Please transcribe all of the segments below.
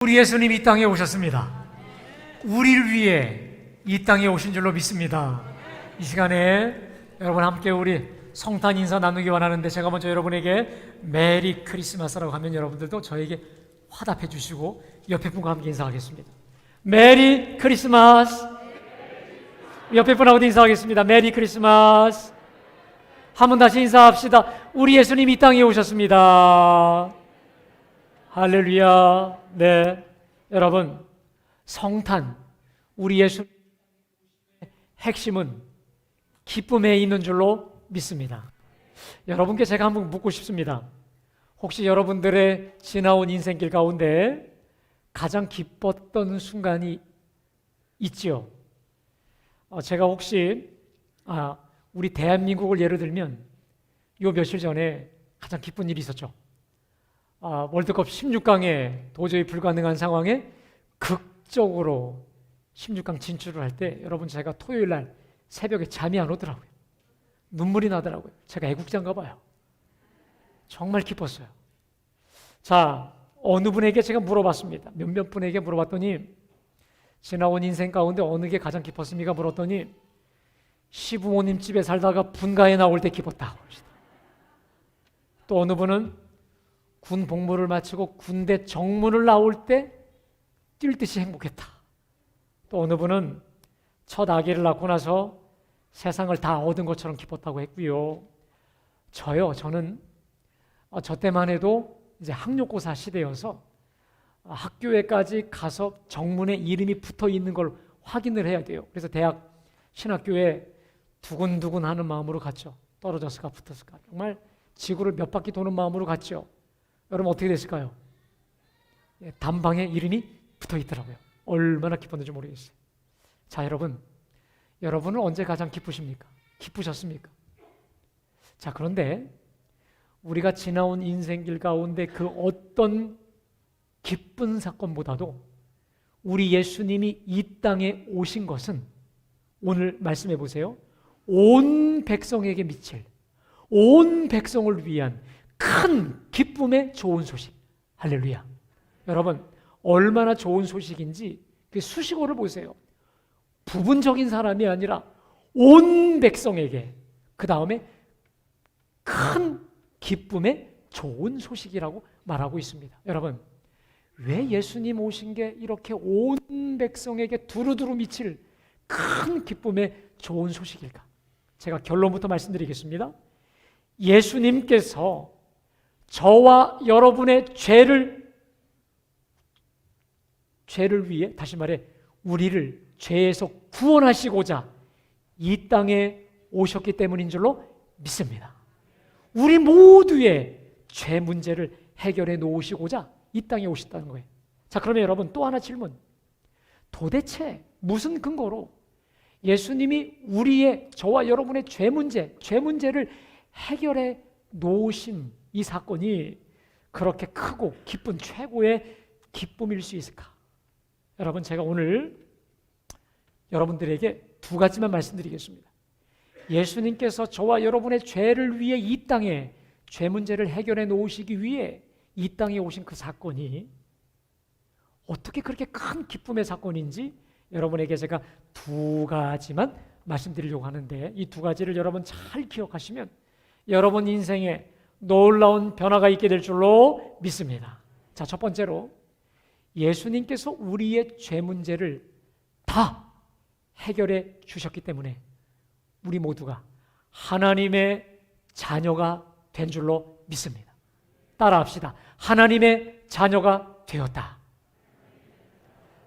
우리 예수님 이 땅에 오셨습니다. 우리를 위해 이 땅에 오신 줄로 믿습니다. 이 시간에 여러분 함께 우리 성탄 인사 나누기 원하는데, 제가 먼저 여러분에게 메리 크리스마스라고 하면 여러분들도 저에게 화답해 주시고 옆에 분과 함께 인사하겠습니다. 메리 크리스마스. 옆에 분하고도 인사하겠습니다. 메리 크리스마스. 한번 다시 인사합시다. 우리 예수님 이 땅에 오셨습니다. 할렐루야. 네, 여러분, 성탄, 우리 예수님의 핵심은 기쁨에 있는 줄로 믿습니다. 여러분께 제가 한번 묻고 싶습니다. 혹시 여러분들의 지나온 인생길 가운데 가장 기뻤던 순간이 있지요? 제가 혹시 우리 대한민국을 예를 들면 요 며칠 전에 가장 기쁜 일이 있었죠. 월드컵 16강에 도저히 불가능한 상황에 극적으로 16강 진출을 할 때, 여러분, 제가 토요일 날 새벽에 잠이 안 오더라고요. 눈물이 나더라고요. 제가 애국자인가 봐요. 정말 기뻤어요. 자, 어느 분에게 제가 물어봤습니다. 몇몇 분에게 물어봤더니, 지나온 인생 가운데 어느 게 가장 기뻤습니까? 물었더니 시부모님 집에 살다가 분가에 나올 때 기뻤다고 하시더라고요. 또 어느 분은 군 복무를 마치고 군대 정문을 나올 때 뛸 듯이 행복했다. 또 어느 분은 첫 아기를 낳고 나서 세상을 다 얻은 것처럼 기뻤다고 했고요. 저는 저 때만 해도 이제 학력고사 시대여서 학교에까지 가서 정문에 이름이 붙어 있는 걸 확인을 해야 돼요. 그래서 대학 신학교에 두근두근 하는 마음으로 갔죠. 떨어졌을까 붙었을까. 정말 지구를 몇 바퀴 도는 마음으로 갔죠. 여러분, 어떻게 됐을까요? 단방에 이름이 붙어 있더라고요. 얼마나 기뻤는지 모르겠어요. 자, 여러분은 언제 가장 기쁘십니까? 기쁘셨습니까? 자, 그런데 우리가 지나온 인생길 가운데 그 어떤 기쁜 사건보다도 우리 예수님이 이 땅에 오신 것은, 오늘 말씀해 보세요, 온 백성에게 미칠, 온 백성을 위한 큰 기쁨의 좋은 소식. 할렐루야. 여러분, 얼마나 좋은 소식인지 그 수식어를 보세요. 부분적인 사람이 아니라 온 백성에게, 그 다음에 큰 기쁨의 좋은 소식이라고 말하고 있습니다. 여러분, 왜 예수님 오신 게 이렇게 온 백성에게 두루두루 미칠 큰 기쁨의 좋은 소식일까? 제가 결론부터 말씀드리겠습니다. 예수님께서 저와 여러분의 죄를 위해, 다시 말해 우리를 죄에서 구원하시고자 이 땅에 오셨기 때문인 줄로 믿습니다. 우리 모두의 죄 문제를 해결해 놓으시고자 이 땅에 오셨다는 거예요. 자, 그러면 여러분, 또 하나 질문. 도대체 무슨 근거로 예수님이 우리의, 저와 여러분의 죄 문제를 해결해 놓으신 이 사건이 그렇게 크고 기쁜 최고의 기쁨일 수 있을까? 여러분, 제가 오늘 여러분들에게 두 가지만 말씀드리겠습니다. 예수님께서 저와 여러분의 죄를 위해 이 땅에 죄 문제를 해결해 놓으시기 위해 이 땅에 오신 그 사건이 어떻게 그렇게 큰 기쁨의 사건인지 여러분에게 제가 두 가지만 말씀드리려고 하는데, 이 두 가지를 여러분 잘 기억하시면 여러분 인생에 놀라운 변화가 있게 될 줄로 믿습니다. 자, 첫 번째로, 예수님께서 우리의 죄 문제를 다 해결해 주셨기 때문에 우리 모두가 하나님의 자녀가 된 줄로 믿습니다. 따라합시다. 하나님의 자녀가 되었다.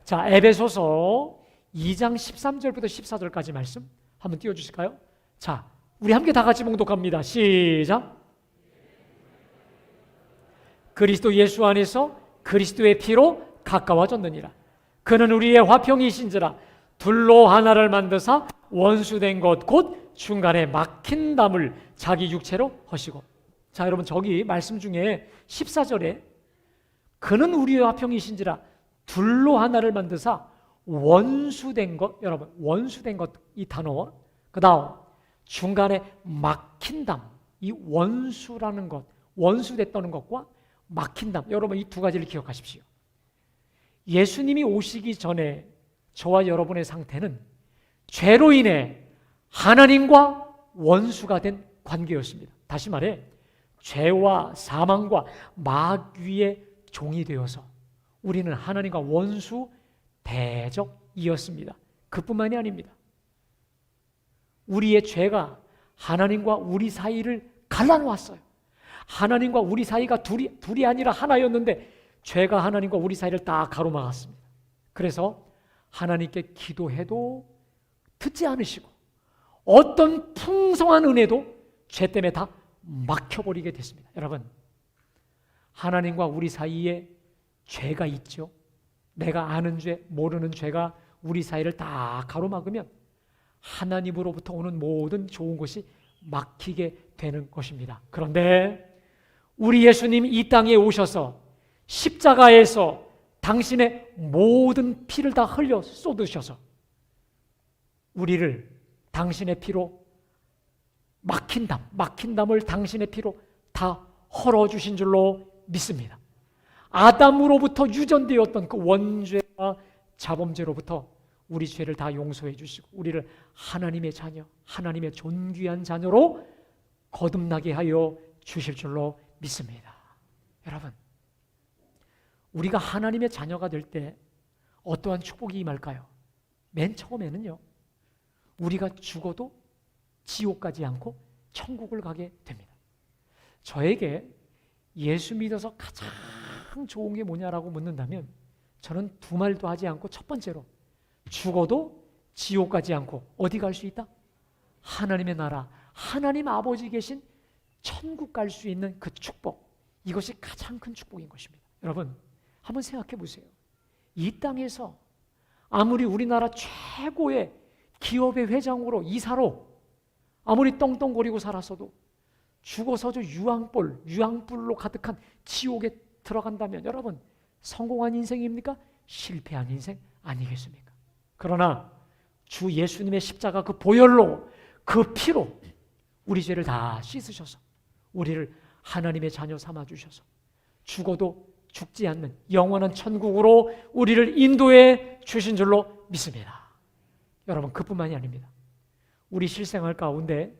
자, 에베소서 2장 13절부터 14절까지 말씀 한번 띄워주실까요? 자, 우리 함께 다 같이 봉독합니다. 시작. 그리스도 예수 안에서 그리스도의 피로 가까워졌느니라. 그는 우리의 화평이신지라. 둘로 하나를 만드사 원수된 것 곧 중간에 막힌 담을 자기 육체로 허시고. 자, 여러분, 저기 말씀 중에 14절에 그는 우리의 화평이신지라 둘로 하나를 만드사 원수된 것, 여러분, 원수된 것, 이 단어, 그 다음 중간에 막힌 담, 이 원수라는 것, 원수됐다는 것과 막힌 담, 여러분 이 두 가지를 기억하십시오. 예수님이 오시기 전에 저와 여러분의 상태는 죄로 인해 하나님과 원수가 된 관계였습니다. 다시 말해 죄와 사망과 마귀의 종이 되어서 우리는 하나님과 원수 대적이었습니다. 그뿐만이 아닙니다. 우리의 죄가 하나님과 우리 사이를 갈라놓았어요. 하나님과 우리 사이가 둘이 아니라 하나였는데 죄가 하나님과 우리 사이를 다 가로막았습니다. 그래서 하나님께 기도해도 듣지 않으시고 어떤 풍성한 은혜도 죄 때문에 다 막혀버리게 됐습니다. 여러분, 하나님과 우리 사이에 죄가 있죠. 내가 아는 죄, 모르는 죄가 우리 사이를 다 가로막으면 하나님으로부터 오는 모든 좋은 것이 막히게 되는 것입니다. 그런데 우리 예수님 이 땅에 오셔서 십자가에서 당신의 모든 피를 다 흘려 쏟으셔서 우리를 당신의 피로 막힌 담을 당신의 피로 다 헐어주신 줄로 믿습니다. 아담으로부터 유전되었던 그 원죄와 자범죄로부터 우리 죄를 다 용서해 주시고 우리를 하나님의 자녀, 하나님의 존귀한 자녀로 거듭나게 하여 주실 줄로 믿습니다. 여러분, 우리가 하나님의 자녀가 될 때 어떠한 축복이 임할까요? 맨 처음에는요, 우리가 죽어도 지옥 가지 않고 천국을 가게 됩니다. 저에게 예수 믿어서 가장 좋은 게 뭐냐라고 묻는다면 저는 두 말도 하지 않고 첫 번째로 죽어도 지옥 가지 않고 어디 갈 수 있다? 하나님의 나라, 하나님 아버지 계신 천국 갈 수 있는 그 축복, 이것이 가장 큰 축복인 것입니다. 여러분, 한번 생각해 보세요. 이 땅에서 아무리 우리나라 최고의 기업의 회장으로 이사로 아무리 떵떵거리고 살았어도 죽어서 저 유황불로 가득한 지옥에 들어간다면 여러분, 성공한 인생입니까? 실패한 인생 아니겠습니까? 그러나 주 예수님의 십자가 그 보혈로, 그 피로 우리 죄를 다 씻으셔서 우리를 하나님의 자녀 삼아주셔서 죽어도 죽지 않는 영원한 천국으로 우리를 인도해 주신 줄로 믿습니다. 여러분, 그뿐만이 아닙니다. 우리 실생활 가운데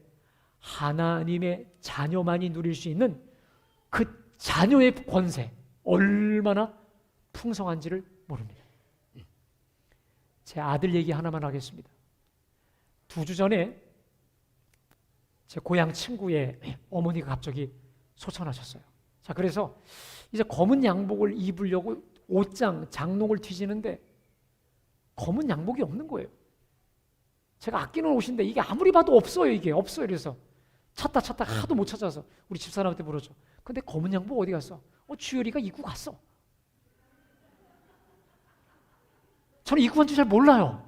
하나님의 자녀만이 누릴 수 있는 그 자녀의 권세, 얼마나 풍성한지를 모릅니다. 제 아들 얘기 하나만 하겠습니다. 2주 전에 제 고향 친구의 어머니가 갑자기 소천하셨어요. 자, 그래서 이제 검은 양복을 입으려고 옷장, 장롱을 뒤지는데 검은 양복이 없는 거예요. 제가 아끼는 옷인데 이게 아무리 봐도 없어요. 이게 없어요. 그래서 찾다 하도 못 찾아서 우리 집사람한테 물었죠. 근데 검은 양복 어디 갔어? 주열이가 입고 갔어. 저는 입고 간 줄 잘 몰라요.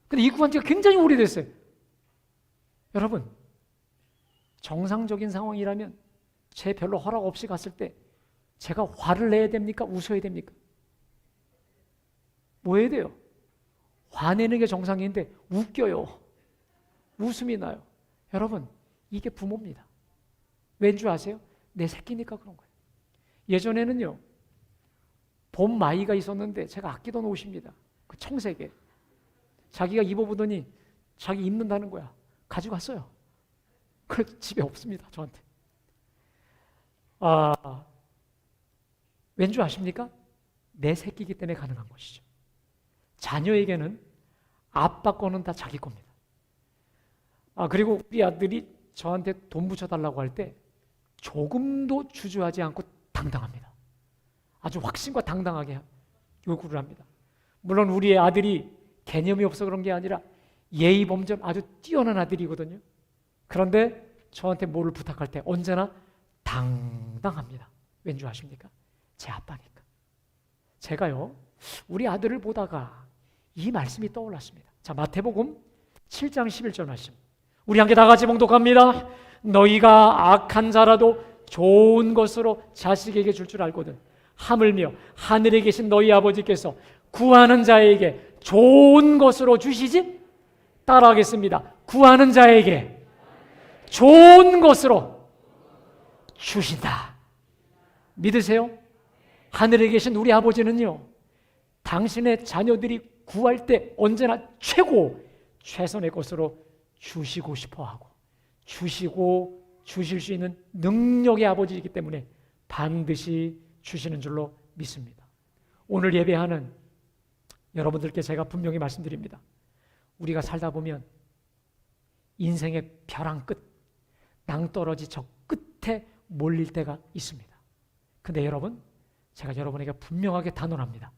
근데 입고 간 지가 굉장히 오래됐어요. 여러분, 정상적인 상황이라면 제 별로 허락 없이 갔을 때 제가 화를 내야 됩니까? 웃어야 됩니까? 뭐 해야 돼요? 화내는 게 정상인데 웃겨요. 웃음이 나요. 여러분, 이게 부모입니다. 왠 줄 아세요? 내 새끼니까 그런 거예요. 예전에는요, 봄 마이가 있었는데 제가 아끼던 옷입니다. 그 청색에. 자기가 입어보더니 자기 입는다는 거야. 가져갔어요. 그래서 집에 없습니다. 저한테. 왠 줄 아십니까? 내 새끼이기 때문에 가능한 것이죠. 자녀에게는 아빠 거는 다 자기 겁니다. 그리고 우리 아들이 저한테 돈 붙여달라고 할 때 조금도 주저하지 않고 당당합니다. 아주 확신과 당당하게 요구를 합니다. 물론 우리의 아들이 개념이 없어 그런 게 아니라 예의 범절 아주 뛰어난 아들이거든요. 그런데 저한테 뭐를 부탁할 때 언제나 당당합니다. 왠 줄 아십니까? 제 아빠니까. 제가요, 우리 아들을 보다가 이 말씀이 떠올랐습니다. 자, 마태복음 7장 11절 말씀. 우리 함께 다 같이 봉독합니다. 너희가 악한 자라도 좋은 것으로 자식에게 줄 줄 알거든. 하물며 하늘에 계신 너희 아버지께서 구하는 자에게 좋은 것으로 주시지? 따라하겠습니다. 구하는 자에게 좋은 것으로 주신다. 믿으세요? 하늘에 계신 우리 아버지는요, 당신의 자녀들이 구할 때 언제나 최선의 것으로 주시고 싶어하고 주시고 주실 수 있는 능력의 아버지이기 때문에 반드시 주시는 줄로 믿습니다. 오늘 예배하는 여러분들께 제가 분명히 말씀드립니다. 우리가 살다 보면 인생의 벼랑 끝, 낭떠러지 저 끝에 몰릴 때가 있습니다. 근데 여러분, 제가 여러분에게 분명하게 단언합니다.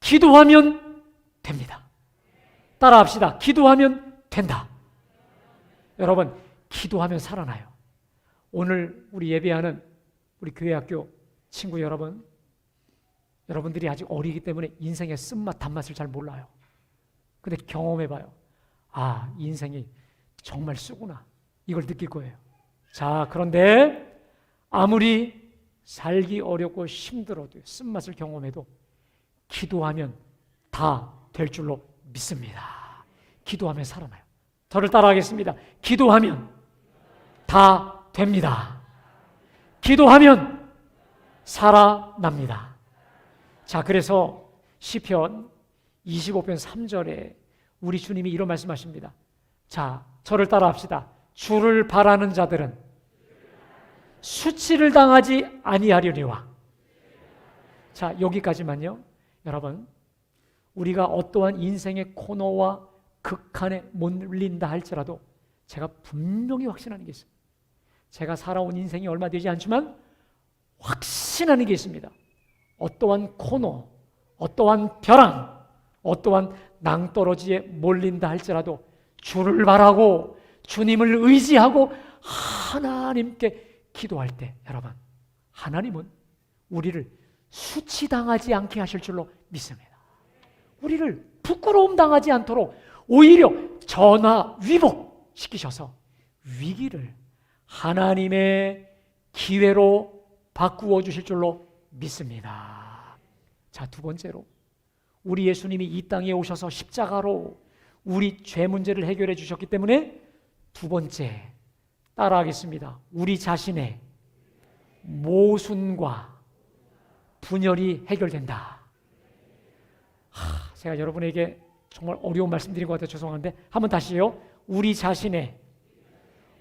기도하면 됩니다. 따라합시다. 기도하면 된다. 여러분, 기도하면 살아나요. 오늘 우리 예배하는 우리 교회학교 친구 여러분, 여러분들이 아직 어리기 때문에 인생의 쓴맛, 단맛을 잘 몰라요. 근데 경험해봐요. 아, 인생이 정말 쓰구나. 이걸 느낄 거예요. 자, 그런데 아무리 살기 어렵고 힘들어도 쓴맛을 경험해도 기도하면 다 될 줄로 믿습니다. 기도하면 살아나요. 저를 따라하겠습니다. 기도하면 다 됩니다. 기도하면 살아납니다. 자, 그래서 시편 25편 3절에 우리 주님이 이런 말씀하십니다. 자, 저를 따라합시다. 주를 바라는 자들은 수치를 당하지 아니하려니와. 자, 여기까지만요. 여러분, 우리가 어떠한 인생의 코너와 극한에 몰린다 할지라도 제가 분명히 확신하는 게 있어요. 제가 살아온 인생이 얼마 되지 않지만 확신하는 게 있습니다. 어떠한 코너, 어떠한 벼랑, 어떠한 낭떠러지에 몰린다 할지라도 주를 바라고 주님을 의지하고 하나님께 기도할 때, 여러분, 하나님은 우리를 수치당하지 않게 하실 줄로 믿습니다. 우리를 부끄러움 당하지 않도록 오히려 전화 위복시키셔서 위기를 하나님의 기회로 바꾸어 주실 줄로 믿습니다. 자, 두 번째로 우리 예수님이 이 땅에 오셔서 십자가로 우리 죄 문제를 해결해 주셨기 때문에 두 번째, 따라하겠습니다. 우리 자신의 모순과 분열이 해결된다. 제가 여러분에게 정말 어려운 말씀 드린 것 같아서 죄송한데 한번 다시요. 우리 자신의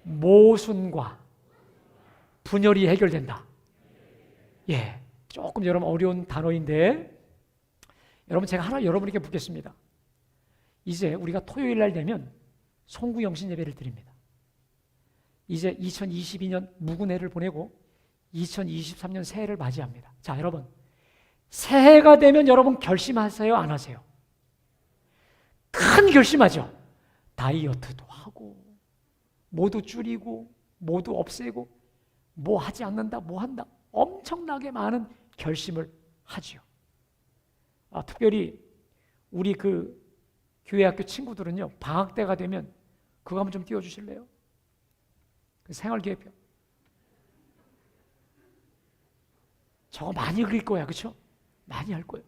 모순과 분열이 해결된다. 예, 조금 여러분 어려운 단어인데 여러분, 제가 하나 여러분에게 묻겠습니다. 이제 우리가 토요일 날 되면 송구영신 예배를 드립니다. 이제 2022년 묵은해를 보내고 2023년 새해를 맞이합니다. 자, 여러분, 새해가 되면 여러분 결심하세요? 안 하세요? 큰 결심하죠. 다이어트도 하고 모두 줄이고 모두 없애고 뭐 하지 않는다, 뭐 한다, 엄청나게 많은 결심을 하지요. 특별히 우리 그 교회학교 친구들은요, 방학 때가 되면 그거 한번 좀 띄워주실래요? 그 생활계획표. 저거 많이 그릴 거야, 그렇죠? 많이 할 거예요.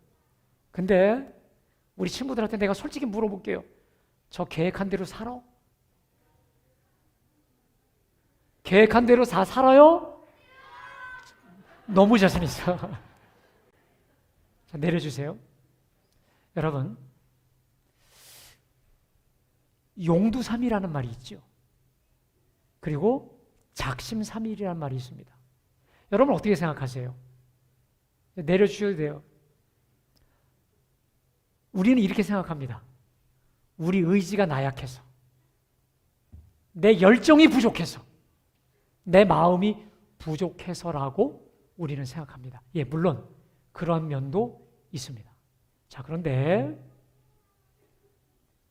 근데 우리 친구들한테 내가 솔직히 물어볼게요. 저 계획한 대로 살아? 계획한 대로 다 살아요? 너무 자신 있어. 자, 내려주세요. 여러분, 용두삼이라는 말이 있죠. 그리고 작심삼일이라는 말이 있습니다. 여러분 어떻게 생각하세요? 내려주셔도 돼요. 우리는 이렇게 생각합니다. 우리 의지가 나약해서, 내 열정이 부족해서, 내 마음이 부족해서라고 우리는 생각합니다. 예, 물론 그런 면도 있습니다. 자, 그런데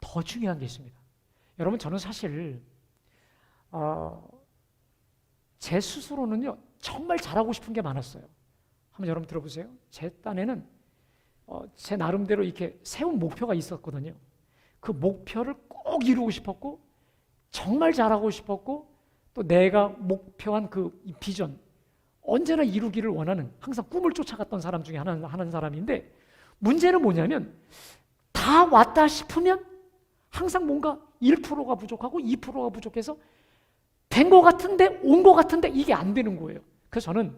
더 중요한 게 있습니다. 여러분, 저는 사실 제 스스로는요, 정말 잘하고 싶은 게 많았어요. 한번 여러분 들어보세요. 제 딴에는 제 나름대로 이렇게 세운 목표가 있었거든요. 그 목표를 꼭 이루고 싶었고, 정말 잘하고 싶었고, 또 내가 목표한 그 비전, 언제나 이루기를 원하는, 항상 꿈을 쫓아갔던 사람 중에 하나는 사람인데, 문제는 뭐냐면 다 왔다 싶으면 항상 뭔가 1%가 부족하고 2%가 부족해서 된 것 같은데, 온 것 같은데 이게 안 되는 거예요. 그래서 저는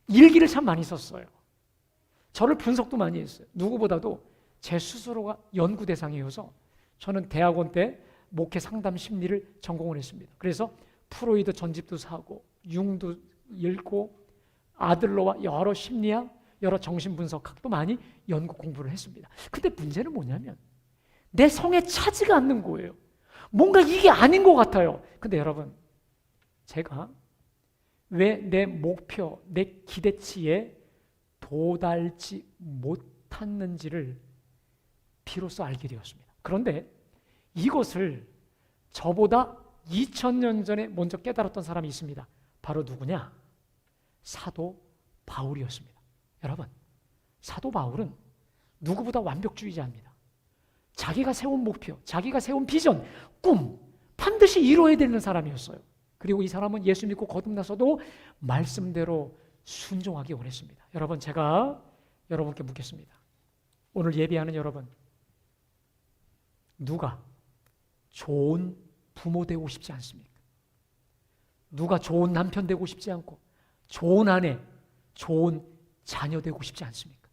일기를 참 많이 썼어요. 저를 분석도 많이 했어요. 누구보다도 제 스스로가 연구 대상이어서 저는 대학원 때 목회 상담 심리를 전공을 했습니다. 그래서 프로이드 전집도 사고 융도 읽고 아들러와 여러 심리학, 여러 정신분석학도 많이 연구 공부를 했습니다. 근데 문제는 뭐냐면 내 성에 차지가 않는 거예요. 뭔가 이게 아닌 것 같아요. 근데 여러분, 제가 왜 내 목표, 내 기대치에 도달지 못했는지를 비로소 알게 되었습니다. 그런데 이것을 저보다 2000년 전에 먼저 깨달았던 사람이 있습니다. 바로 누구냐? 사도 바울이었습니다. 여러분, 사도 바울은 누구보다 완벽주의자입니다. 자기가 세운 목표, 자기가 세운 비전, 꿈 반드시 이루어야 되는 사람이었어요. 그리고 이 사람은 예수 믿고 거듭나서도 말씀대로 순종하기 원했습니다. 여러분, 제가 여러분께 묻겠습니다. 오늘 예배하는 여러분, 누가 좋은 부모 되고 싶지 않습니까? 누가 좋은 남편 되고 싶지 않고 좋은 아내, 좋은 자녀 되고 싶지 않습니까?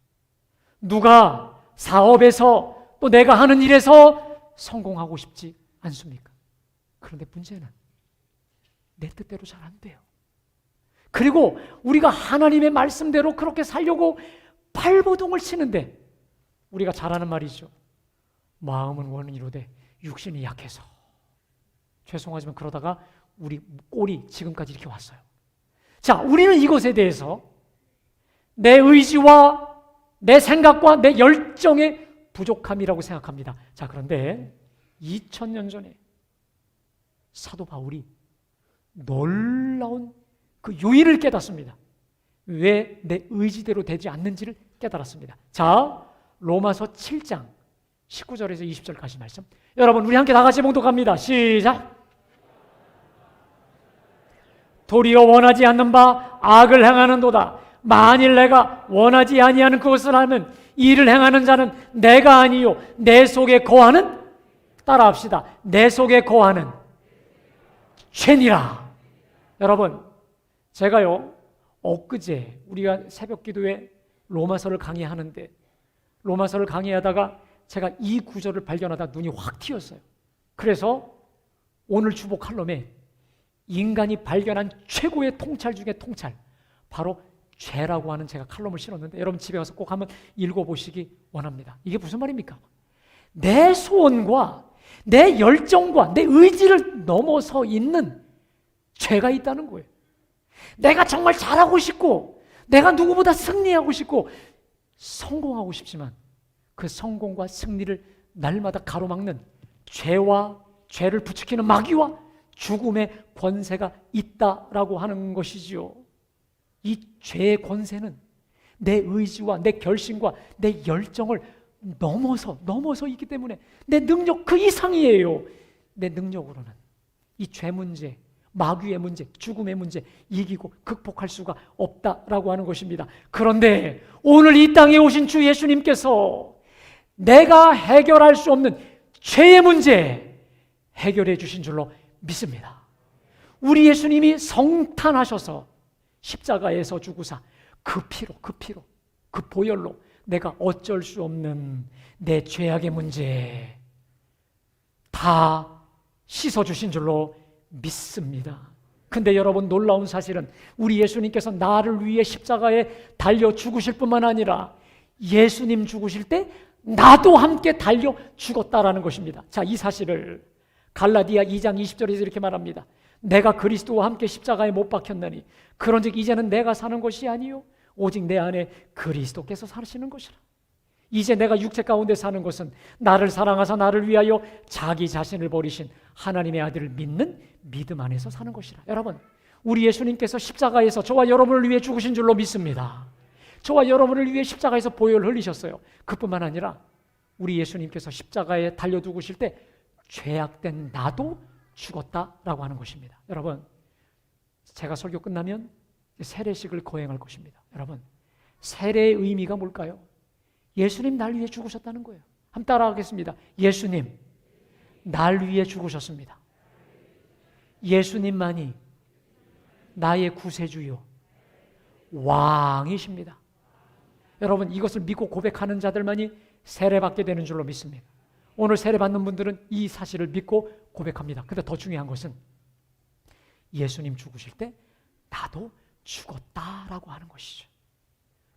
누가 사업에서 또 내가 하는 일에서 성공하고 싶지 않습니까? 그런데 문제는 내 뜻대로 잘 안 돼요. 그리고 우리가 하나님의 말씀대로 그렇게 살려고 발버둥을 치는데 우리가 잘 아는 말이죠. 마음은 원이로되 육신이 약해서. 죄송하지만 그러다가 우리 꼴이 지금까지 이렇게 왔어요. 자, 우리는 이것에 대해서 내 의지와 내 생각과 내 열정의 부족함이라고 생각합니다. 자, 그런데 2000년 전에 사도 바울이 놀라운 그 요인을 깨닫습니다. 왜 내 의지대로 되지 않는지를 깨달았습니다. 자, 로마서 7장 19절에서 20절까지 말씀. 여러분, 우리 함께 다 같이 봉독합니다. 시작. 도리어 원하지 않는 바 악을 행하는도다. 만일 내가 원하지 아니하는 그것을 하면 이를 행하는 자는 내가 아니요 내 속에 거하는, 따라합시다, 내 속에 거하는 죄니라. 여러분, 제가요 엊그제 우리가 새벽 기도에 로마서를 강의하는데 로마서를 강의하다가 제가 이 구절을 발견하다 눈이 확 튀었어요. 그래서 오늘 주보 칼럼에 인간이 발견한 최고의 통찰 중에 통찰, 바로 죄라고 하는 제가 칼럼을 실었는데 여러분 집에 가서 꼭 한번 읽어보시기 원합니다. 이게 무슨 말입니까? 내 소원과 내 열정과 내 의지를 넘어서 있는 죄가 있다는 거예요. 내가 정말 잘하고 싶고 내가 누구보다 승리하고 싶고 성공하고 싶지만 그 성공과 승리를 날마다 가로막는 죄와 죄를 부추기는 마귀와 죽음의 권세가 있다라고 하는 것이지요. 이 죄의 권세는 내 의지와 내 결심과 내 열정을 넘어서 있기 때문에 내 능력 그 이상이에요. 내 능력으로는 이 죄 문제, 마귀의 문제, 죽음의 문제 이기고 극복할 수가 없다라고 하는 것입니다. 그런데 오늘 이 땅에 오신 주 예수님께서 내가 해결할 수 없는 죄의 문제 해결해 주신 줄로 믿습니다. 우리 예수님이 성탄하셔서 십자가에서 죽으사 그 피로 그 보혈로 내가 어쩔 수 없는 내 죄악의 문제 다 씻어주신 줄로 믿습니다. 근데 여러분, 놀라운 사실은 우리 예수님께서 나를 위해 십자가에 달려 죽으실 뿐만 아니라 예수님 죽으실 때 나도 함께 달려 죽었다라는 것입니다. 자, 이 사실을 갈라디아 2장 20절에서 이렇게 말합니다. 내가 그리스도와 함께 십자가에 못 박혔나니 그런즉 이제는 내가 사는 것이 아니요 오직 내 안에 그리스도께서 사시는 것이라. 이제 내가 육체 가운데 사는 것은 나를 사랑하사 나를 위하여 자기 자신을 버리신 하나님의 아들을 믿는 믿음 안에서 사는 것이라. 여러분, 우리 예수님께서 십자가에서 저와 여러분을 위해 죽으신 줄로 믿습니다. 저와 여러분을 위해 십자가에서 보혈을 흘리셨어요. 그뿐만 아니라 우리 예수님께서 십자가에 달려 죽으실 때 죄악된 나도 죽었다라고 하는 것입니다. 여러분, 제가 설교 끝나면 세례식을 거행할 것입니다. 여러분, 세례의 의미가 뭘까요? 예수님 날 위해 죽으셨다는 거예요. 한번 따라하겠습니다. 예수님 날 위해 죽으셨습니다. 예수님만이 나의 구세주요 왕이십니다. 여러분, 이것을 믿고 고백하는 자들만이 세례받게 되는 줄로 믿습니다. 오늘 세례받는 분들은 이 사실을 믿고 고백합니다. 근데 더 중요한 것은 예수님 죽으실 때 나도 죽었다라고 하는 것이죠.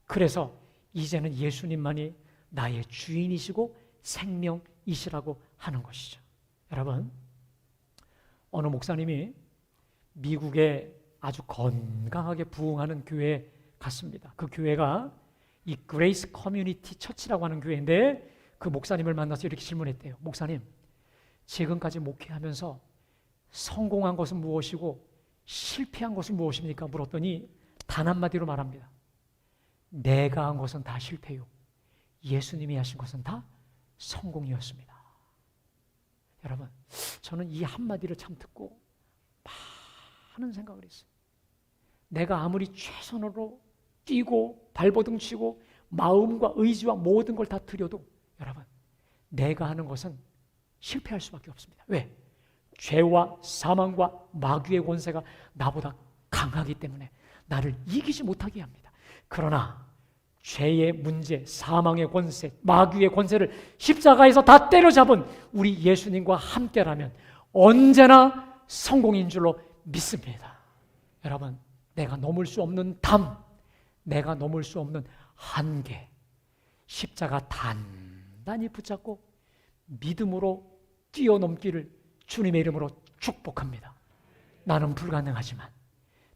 그래서 이제는 예수님만이 나의 주인이시고 생명이시라고 하는 것이죠. 여러분, 어느 목사님이 미국에 아주 건강하게 부흥하는 교회에 갔습니다. 그 교회가 이 그레이스 커뮤니티 처치라고 하는 교회인데 그 목사님을 만나서 이렇게 질문했대요. 목사님, 지금까지 목회하면서 성공한 것은 무엇이고 실패한 것은 무엇입니까? 물었더니 단 한마디로 말합니다. 내가 한 것은 다 실패요. 예수님이 하신 것은 다 성공이었습니다. 여러분, 저는 이 한마디를 참 듣고 많은 생각을 했어요. 내가 아무리 최선으로 뛰고 발버둥 치고 마음과 의지와 모든 걸 다 들여도 여러분, 내가 하는 것은 실패할 수밖에 없습니다. 왜? 죄와 사망과 마귀의 권세가 나보다 강하기 때문에 나를 이기지 못하게 합니다. 그러나 죄의 문제, 사망의 권세, 마귀의 권세를 십자가에서 다 때려잡은 우리 예수님과 함께라면 언제나 성공인 줄로 믿습니다. 여러분, 내가 넘을 수 없는 담, 내가 넘을 수 없는 한계, 십자가 단단히 붙잡고 믿음으로 뛰어넘기를 주님의 이름으로 축복합니다. 나는 불가능하지만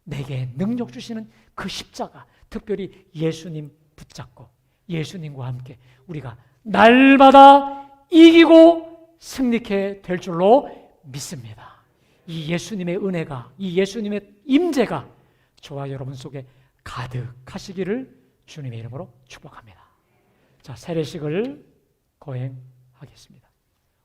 내게 능력 주시는 그 십자가, 특별히 예수님 붙잡고 예수님과 함께 우리가 날마다 이기고 승리케 될 줄로 믿습니다. 이 예수님의 은혜가, 이 예수님의 임재가 저와 여러분 속에 가득하시기를 주님의 이름으로 축복합니다. 자, 세례식을 거행하겠습니다.